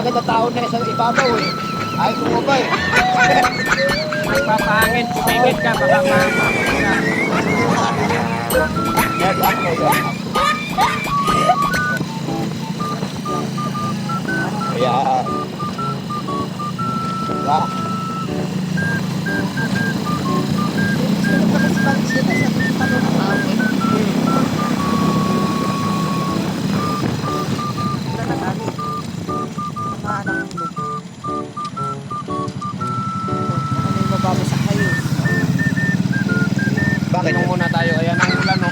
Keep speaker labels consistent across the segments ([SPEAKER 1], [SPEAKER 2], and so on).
[SPEAKER 1] malaki na tao na sa ibabaw eh. Ay, tumubay.
[SPEAKER 2] Magpapangit, tumingit ka, baka mamamit ka.
[SPEAKER 1] Yes, ako. Ayan. Diba? Bakit?
[SPEAKER 2] Tanong muna tayo, ayan ang ulan, no?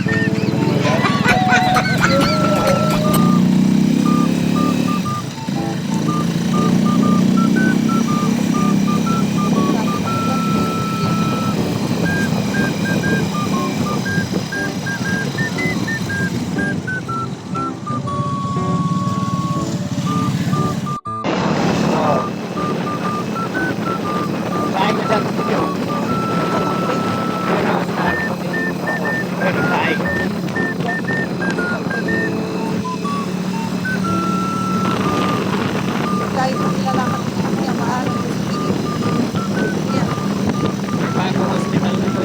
[SPEAKER 1] Saan ko dyan?
[SPEAKER 2] Bago hospital na to,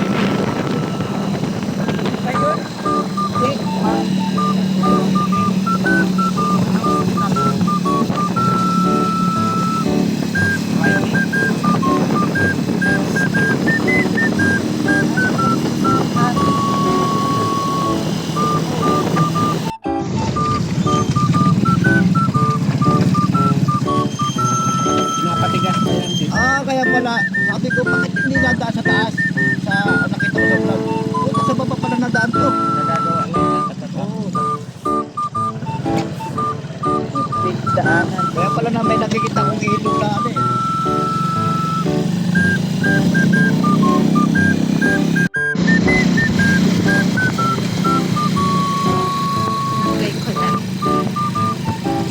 [SPEAKER 2] napatigas na yan dito.
[SPEAKER 1] Kaya pala, sabi ko, bakit hindi nadaan sa taas? Sa nakita ko sa vlog. Puta, sa baba pala nadaan to.
[SPEAKER 2] Nagagawa lang yan sa trabaho.
[SPEAKER 1] Kaya pala na may nakikita kong ilog na ano eh.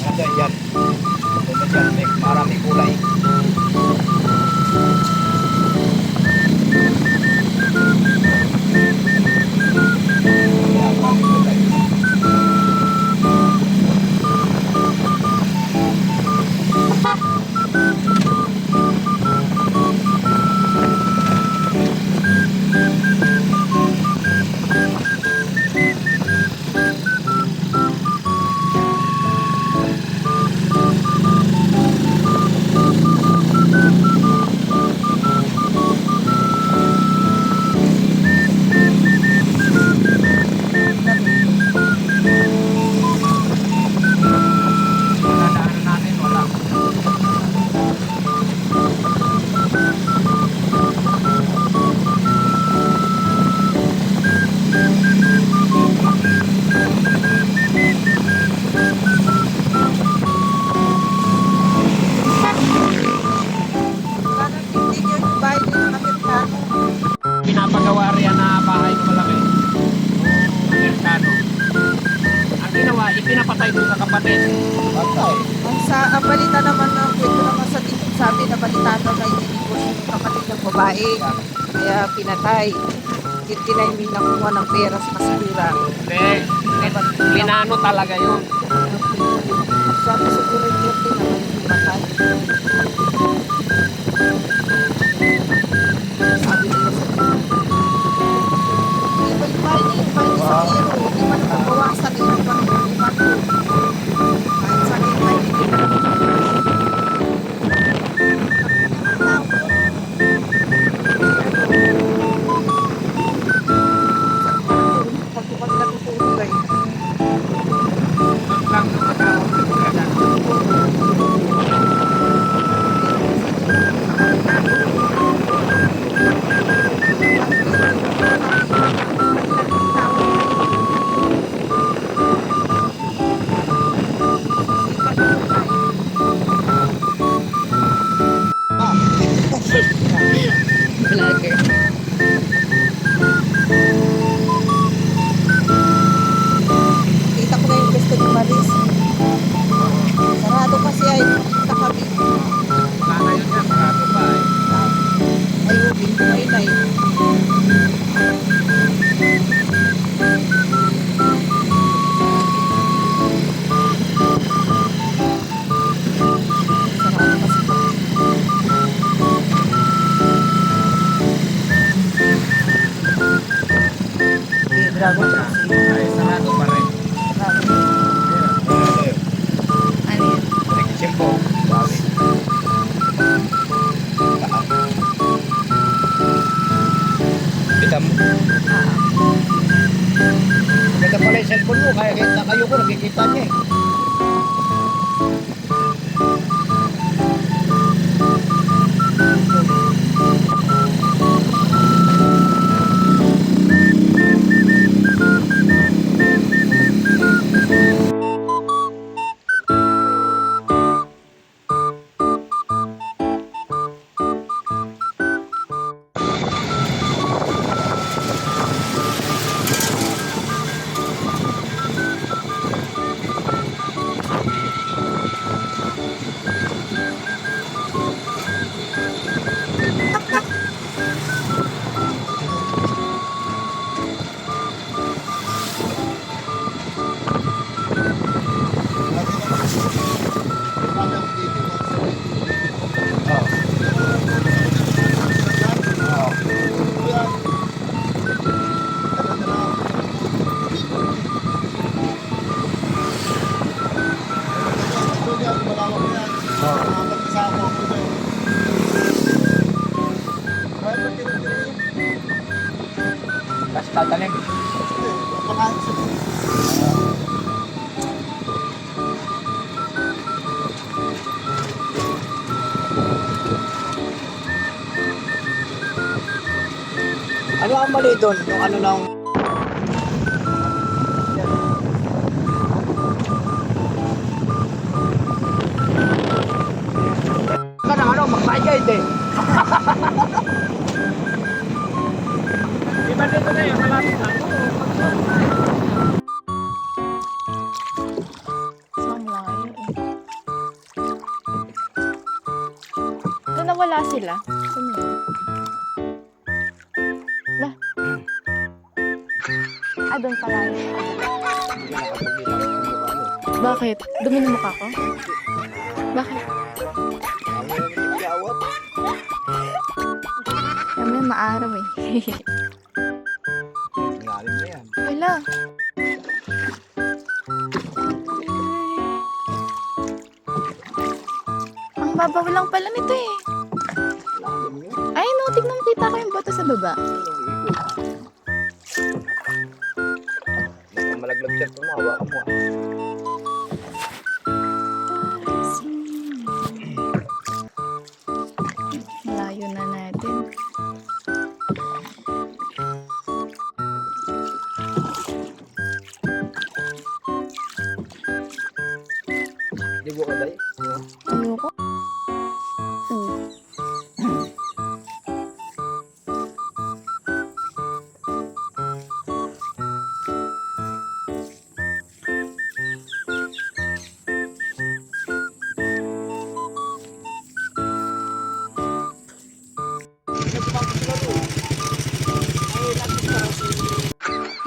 [SPEAKER 1] Ano yan? Ano yan? May maraming kulay. Maraming kulay.
[SPEAKER 2] Nadaanan natin, wala. Pinapagawa riyan na bahay na malaki. Amerikano. Ang ginawa, ipinapatay doon sa kapatid.
[SPEAKER 1] Patay.
[SPEAKER 3] Ang balita naman ng kwento naman sa dito, sabi na balita daw na ininigos yung kapatid ng babae. Kaya pinatay. Kinay nakuha ng pera sa kasibura.
[SPEAKER 2] Hindi. Linano talaga yun.
[SPEAKER 3] Sabi siguro yung guilty naman yung pinatay. Sabi nila sa iba yung bahay niya, yung bahay niya sa Hero. Di ba nakabawasan yung bahay niya? Kahit sa akin, bahay niya. Pagkukot na tutulog ay.
[SPEAKER 2] Lang sa trabaho.
[SPEAKER 3] Vlogger. Kita ko na yung gusto ni Maris. Sarado kasi ay nakita kami.
[SPEAKER 2] Sana yun yan, marado pa eh.
[SPEAKER 3] Ay, ubing ko ay nay. gago.
[SPEAKER 2] Ay, sarado pa rin.
[SPEAKER 3] Sarado. Ano yun?
[SPEAKER 2] Nagsimpo. Sabi.
[SPEAKER 1] Kita mo. Ganda pala yung cellphone mo, kaya kahit nakayo ko, nakikita niya eh.
[SPEAKER 2] Tapos tatalim.
[SPEAKER 1] Ano ang mali doon? Yung ano nang...
[SPEAKER 2] Ka na ano, mag-guide eh. Di ba dito na yun? Malapit na.
[SPEAKER 4] Saan layo eh. Doon nawala sila. Saan yun? Lah. Ah, doon pala yun. Bakit? Dumi na mukha ko? Bakit? Kami maaraw eh.
[SPEAKER 1] Ngalim na yan.
[SPEAKER 4] Wala. Ang babaw lang pala nito eh. Ay no, tignan mo, kita ko yung boto sa baba.
[SPEAKER 1] Malaglag siya, tumawa ka mo ah.
[SPEAKER 4] Layo na natin.
[SPEAKER 1] Libo ka ba eh?
[SPEAKER 4] Ayoko.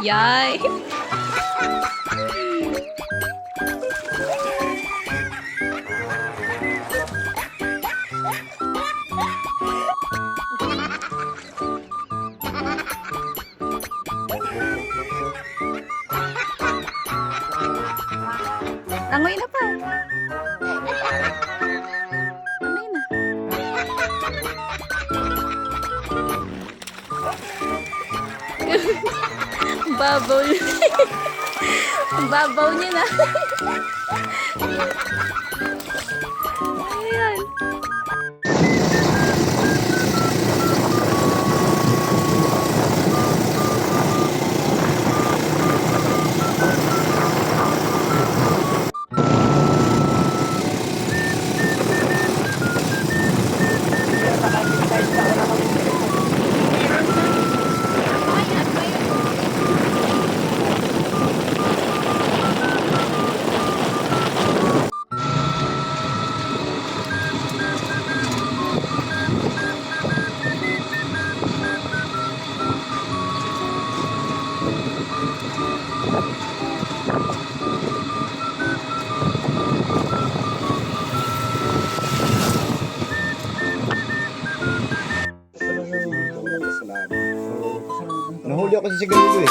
[SPEAKER 4] Yay! Langoy na pa. Langoy na. Ang babaw niya. Ang babaw niya na. Ayan.
[SPEAKER 1] Nahuli ako sa sigarilyo eh.